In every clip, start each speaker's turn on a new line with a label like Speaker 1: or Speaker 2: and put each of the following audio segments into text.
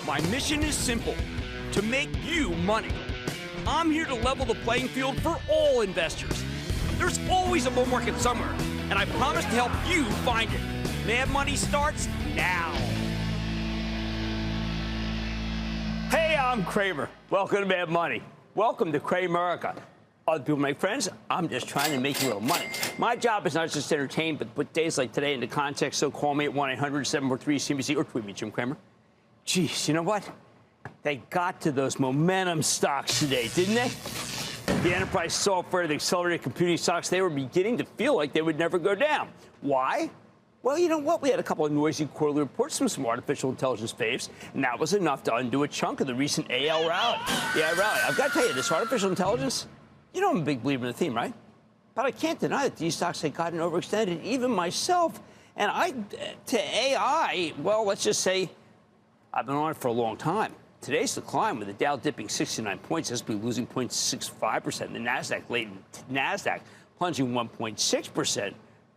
Speaker 1: My mission is simple, to make you money. I'm here to level the playing field for all investors. There's always a bull market somewhere, and I promise to help you find it. Mad Money starts now. Hey, I'm Cramer. Welcome to Mad Money. Welcome to Cramerica. Other people make friends. I'm just trying to make you a little money. My job is not just to entertain, but put days like today into context. So call me at 1-800-743-CNBC or tweet me, Jim Cramer. Geez, you know what? They got to those momentum stocks today, didn't they? The enterprise software, the accelerated computing stocks, they were beginning to feel like they would never go down. Why? Well, you know what? We had a couple of noisy quarterly reports from some artificial intelligence faves, and that was enough to undo a chunk of the recent AL rally. Yeah, rally. I've got to tell you, this artificial intelligence, you know I'm a big believer in the theme, right? But I can't deny that these stocks had gotten overextended, even myself. And to AI, well, let's just say I've been on it for a long time. Today's decline, with the Dow dipping 69 points, S&P losing 0.65%, the NASDAQ plunging 1.6%,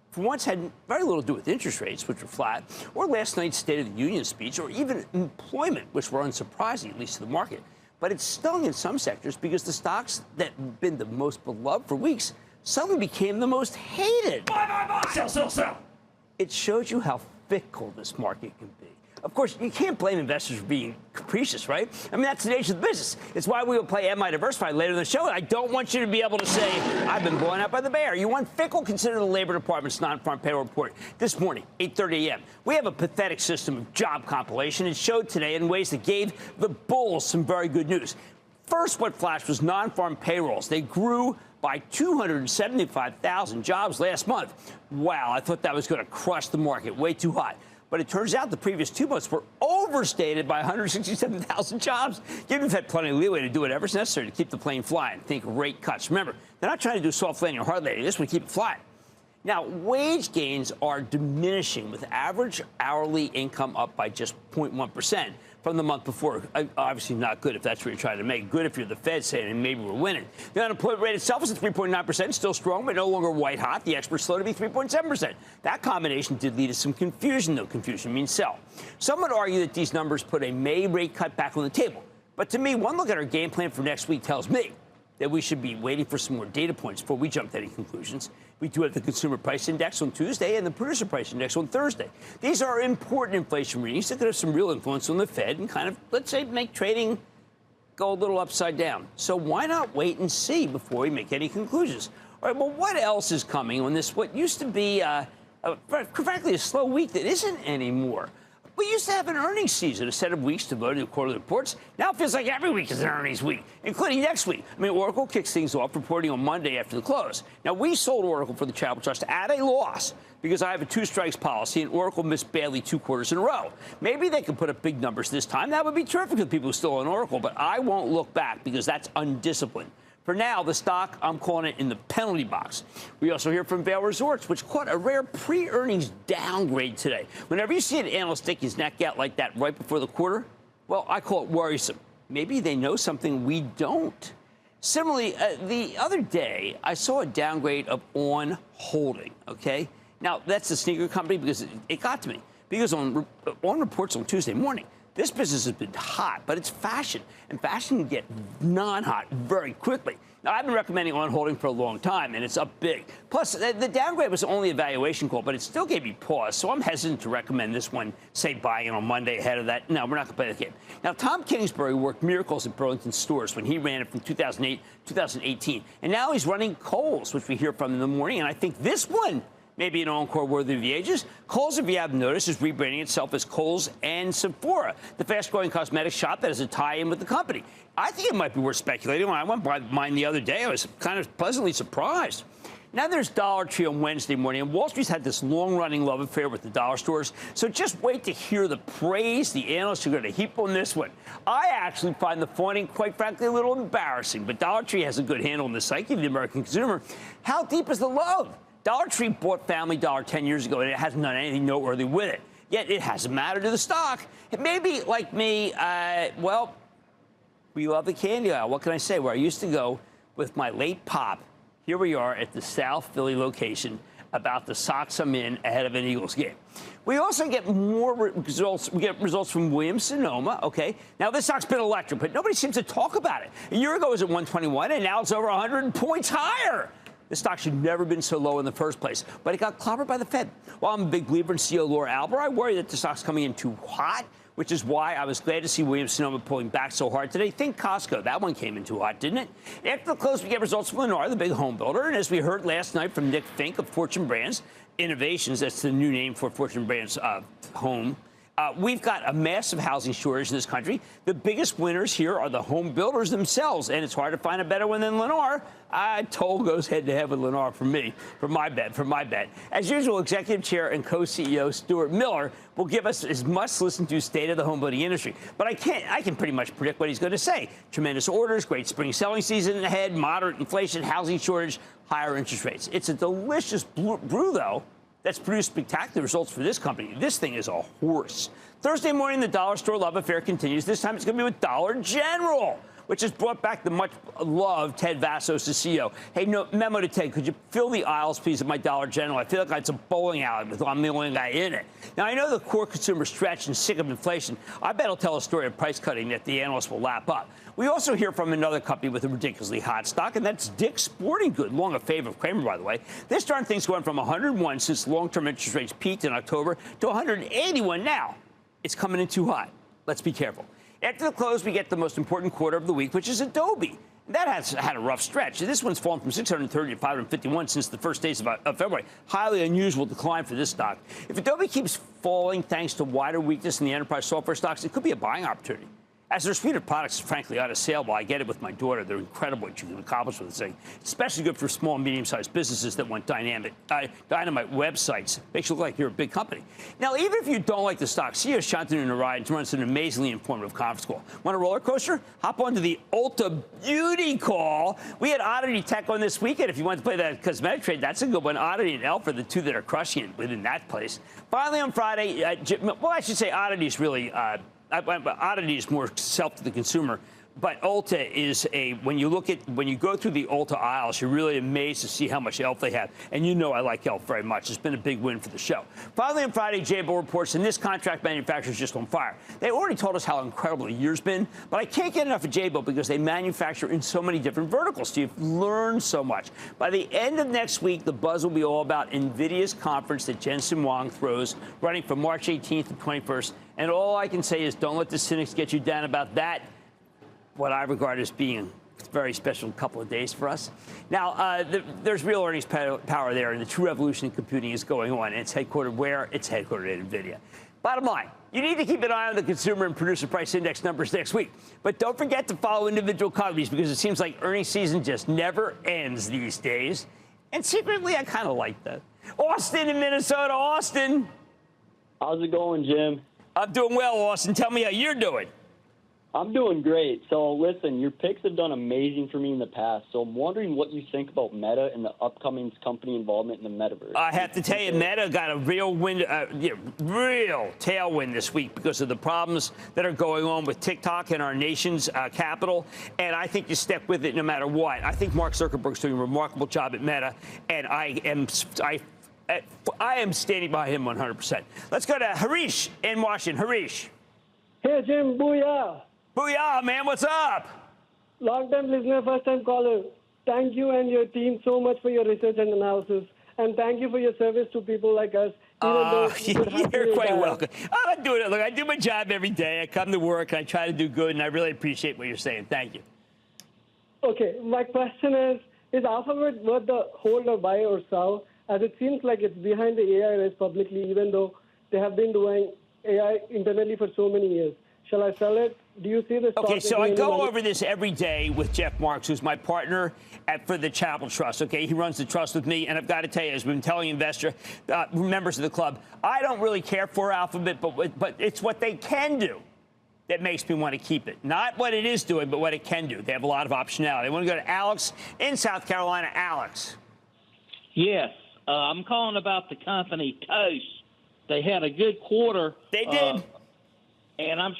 Speaker 1: for once had very little to do with interest rates, which were flat, or last night's State of the Union speech, or even employment, which were unsurprising, at least to the market. But it stung in some sectors because the stocks that have been the most beloved for weeks suddenly became the most hated. Buy, sell, sell, sell. It shows you how fickle this market can be. Of course, you can't blame investors for being capricious, right? I mean, that's the nature of the business. It's why we will play Am I Diversified later in the show. And I don't want you to be able to say, I've been blown out by the bear. You want fickle? Consider the Labor Department's non-farm payroll report this morning, 8:30 a.m. We have a pathetic system of job compilation. It showed today in ways that gave the bulls some very good news. First, what flashed was non-farm payrolls. They grew by 275,000 jobs last month. Wow, I thought that was going to crush the market. Way too hot. But it turns out the previous 2 months were overstated by 167,000 jobs. Given the Fed plenty of leeway to do whatever's necessary to keep the plane flying. Think rate cuts. Remember, they're not trying to do soft landing or hard landing. This would keep it flying. Now, wage gains are diminishing, with average hourly income up by just 0.1% from the month before. Obviously not good if that's what you're trying to make. Good if you're the Fed saying maybe we're winning. The unemployment rate itself is at 3.9%, still strong, but no longer white hot. The experts slow to be 3.7%. That combination did lead to some confusion, though. Confusion means sell. Some would argue that these numbers put a May rate cut back on the table. But to me, one look at our game plan for next week tells me that we should be waiting for some more data points before we jump to any conclusions. We do have the Consumer Price Index on Tuesday and the Producer Price Index on Thursday. These are important inflation readings that could have some real influence on the Fed and kind of, let's say, make trading go a little upside down. So why not wait and see before we make any conclusions? All right, well, what else is coming on this, what used to be, frankly, a slow week that isn't anymore? We used to have an earnings season, a set of weeks devoted to quarterly reports. Now it feels like every week is an earnings week, including next week. I mean, Oracle kicks things off, reporting on Monday after the close. Now, we sold Oracle for the Charitable Trust at a loss because I have a two-strikes policy, and Oracle missed badly 2 quarters in a row. Maybe they can put up big numbers this time. That would be terrific for the people who still own Oracle, but I won't look back because that's undisciplined. For now, the stock, I'm calling it in the penalty box. We also hear from Vail Resorts, which caught a rare pre-earnings downgrade today. Whenever you see an analyst stick his neck out like that right before the quarter, well, I call it worrisome. Maybe they know something we don't. Similarly, the other day, I saw a downgrade of On Holding, okay? Now, that's a sneaker company because it got to me. Because on reports on Tuesday morning, this business has been hot, but it's fashion, and fashion can get non-hot very quickly. Now, I've been recommending On Holding for a long time, and it's up big. Plus, the downgrade was only a valuation call, but it still gave me pause, so I'm hesitant to recommend this one, say, buying it on Monday ahead of that. No, we're not going to play the game. Now, Tom Kingsbury worked miracles at Burlington Stores when he ran it from 2008 to 2018, and now he's running Kohl's, which we hear from in the morning, and I think this one maybe an encore worthy of the ages. Kohl's, if you haven't noticed, is rebranding itself as Kohl's and Sephora, the fast-growing cosmetics shop that has a tie-in with the company. I think it might be worth speculating. When I went by mine the other day, I was kind of pleasantly surprised. Now there's Dollar Tree on Wednesday morning, and Wall Street's had this long-running love affair with the dollar stores, so just wait to hear the praise the analysts are going to heap on this one. I actually find the fawning, quite frankly, a little embarrassing, but Dollar Tree has a good handle on the psyche of the American consumer. How deep is the love? Dollar Tree bought Family Dollar 10 years ago, and it hasn't done anything noteworthy with it. Yet it hasn't mattered to the stock. Maybe, like me, well, we love the candy aisle. What can I say? Where I used to go with my late pop, here we are at the South Philly location. about the Sox I'm in ahead of an Eagles game. We also get more results. We get results from Williams-Sonoma, okay? Now, this stock's been electric, but nobody seems to talk about it. A year ago, it was at 121, and now it's over 100 points higher. This stock should never been so low in the first place, but it got clobbered by the Fed. While I'm a big believer in CEO Laura Albert, I worry that the stock's coming in too hot, which is why I was glad to see Williams-Sonoma pulling back so hard today. Think Costco. That one came in too hot, didn't it? After the close, we get results from Lennar, the big home builder. And as we heard last night from Nick Fink of Fortune Brands Innovations, that's the new name for Fortune Brands Home, we've got a massive housing shortage in this country. The biggest winners here are the home builders themselves, and it's hard to find a better one than Lennar. Toll goes head-to-head with Lennar for me, for my bet. As usual, Executive Chair and Co-CEO Stuart Miller will give us his must-listen-to state of the home building industry. But I can pretty much predict what he's going to say. Tremendous orders, great spring selling season ahead, moderate inflation, housing shortage, higher interest rates. It's a delicious brew, though, that's produced spectacular results for this company. This thing is a horse. Thursday morning, the dollar store love affair continues. This time it's going to be with Dollar General, which has brought back the much-loved Ted Vassos, the CEO. Hey, memo to Ted, could you fill the aisles, please, at my Dollar General? I feel like it's a bowling alley with I'm the only guy in it. Now, I know the core consumer stretched and sick of inflation. I bet I'll tell a story of price cutting that the analysts will lap up. We also hear from another company with a ridiculously hot stock, and that's Dick's Sporting Goods, long a favorite of Cramer, by the way. This darn thing's going from 101 since long-term interest rates peaked in October to 181 now. It's coming in too hot. Let's be careful. After the close, we get the most important quarter of the week, which is Adobe. That has had a rough stretch. This one's fallen from 630 to 551 since the first days of February. Highly unusual decline for this stock. If Adobe keeps falling thanks to wider weakness in the enterprise software stocks, it could be a buying opportunity. As their suite of products is frankly unassailable, I get it with my daughter. They're incredible what you can accomplish with this thing. Especially good for small and medium-sized businesses that want dynamite websites. Makes you look like you're a big company. Now, even if you don't like the stock, CEO Shantanu Narayan runs an amazingly informative conference call. Want a roller coaster? Hop onto the Ulta Beauty call. We had Oddity Tech on this weekend. If you want to play that cosmetic trade, that's a good one. Oddity and Elf are the two that are crushing it within that place. Finally, on Friday, I should say Oddity is really... Oddity is more self to the consumer, but Ulta is when you go through the Ulta aisles, you're really amazed to see how much Elf they have. And you know I like Elf very much. It's been a big win for the show. Finally, on Friday, Jabil reports, and this contract manufacturer is just on fire. They already told us how incredible the year's been, but I can't get enough of Jabil because they manufacture in so many different verticals. So you've learned so much. By the end of next week, the buzz will be all about NVIDIA's conference that Jensen Huang throws, running from March 18th to 21st. And all I can say is don't let the cynics get you down about that, what I regard as being a very special couple of days for us. Now, there's real earnings power there, and the true revolution in computing is going on. And it's headquartered where? It's headquartered at NVIDIA. Bottom line, you need to keep an eye on the consumer and producer price index numbers next week. But don't forget to follow individual companies because it seems like earnings season just never ends these days. And secretly, I kind of like that. Austin in Minnesota. Austin.
Speaker 2: How's it going, Jim?
Speaker 1: I'm doing well, Austin. Tell me how you're doing.
Speaker 2: I'm doing great. So, listen, your picks have done amazing for me in the past. So I'm wondering what you think about Meta and the upcoming company involvement in the metaverse.
Speaker 1: I have to tell you, Meta got a real real tailwind this week because of the problems that are going on with TikTok in our nation's capital. And I think you stick with it no matter what. I think Mark Zuckerberg's doing a remarkable job at Meta, and I am standing by him 100%. Let's go to Harish in Washington. Harish.
Speaker 3: Hey, Jim. Booyah.
Speaker 1: Booyah, man. What's up?
Speaker 3: Long-time listener, first-time caller. Thank you and your team so much for your research and analysis. And thank you for your service to people like us.
Speaker 1: You're quite welcome. I'm not doing it. Look, I do my job every day. I come to work. I try to do good, and I really appreciate what you're saying. Thank you.
Speaker 3: Okay. My question is Alphabet worth the hold or buy or sell? As it seems like it's behind the AI race publicly, even though they have been doing AI internally for so many years. Shall I sell it? Do you see this?
Speaker 1: Okay, so I go over this every day with Jeff Marks, who's my partner for the Charitable Trust. Okay, he runs the trust with me, and I've got to tell you, as we've been telling members of the club, I don't really care for Alphabet, but it's what they can do that makes me want to keep it. Not what it is doing, but what it can do. They have a lot of optionality. I want to go to Alex in South Carolina. Alex.
Speaker 4: Yes, I'm calling about the company Toast. They had a good quarter.
Speaker 1: They did.
Speaker 4: And I'm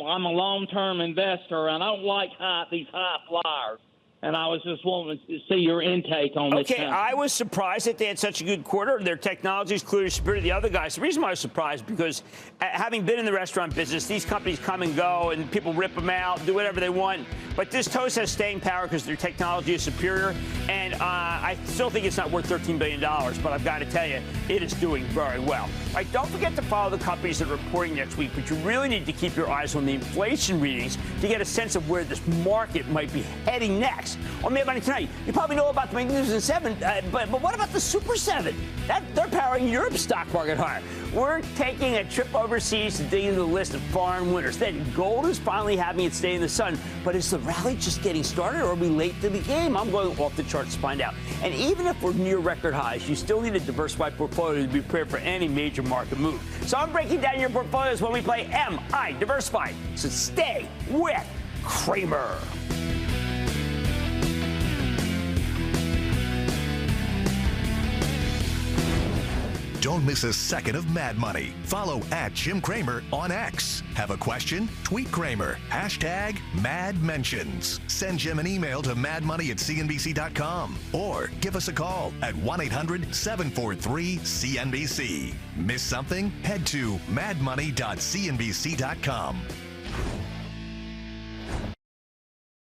Speaker 4: a long-term investor, and I don't like these high flyers. and I was just wanting to see your intake on this.
Speaker 1: Okay, I was surprised that they had such a good quarter. Their technology is clearly superior to the other guys. The reason why I was surprised because having been in the restaurant business, these companies come and go, and people rip them out, do whatever they want. But this Toast has staying power because their technology is superior, and I still think it's not worth $13 billion, but I've got to tell you, it is doing very well. All right, don't forget to follow the companies that are reporting next week, but you really need to keep your eyes on the inflation readings to get a sense of where this market might be heading next. On Mad Money Tonight, you probably know about the Magnificent Seven, but what about the Super Seven? They're powering Europe's stock market higher. We're taking a trip overseas to dig into the list of foreign winners. Then gold is finally having its day in the sun, but is the rally just getting started, or are we late to the game? I'm going off the charts to find out. And even if we're near record highs, you still need a diversified portfolio to be prepared for any major market move. So I'm breaking down your portfolios when we play MI Diversified. So stay with Cramer.
Speaker 5: Don't miss a second of Mad Money. Follow @Jim Cramer on X. Have a question? Tweet Cramer. #MadMentions. Send Jim an email to madmoney@cnbc.com or give us a call at 1-800-743-CNBC. Miss something? Head to madmoney.cnbc.com.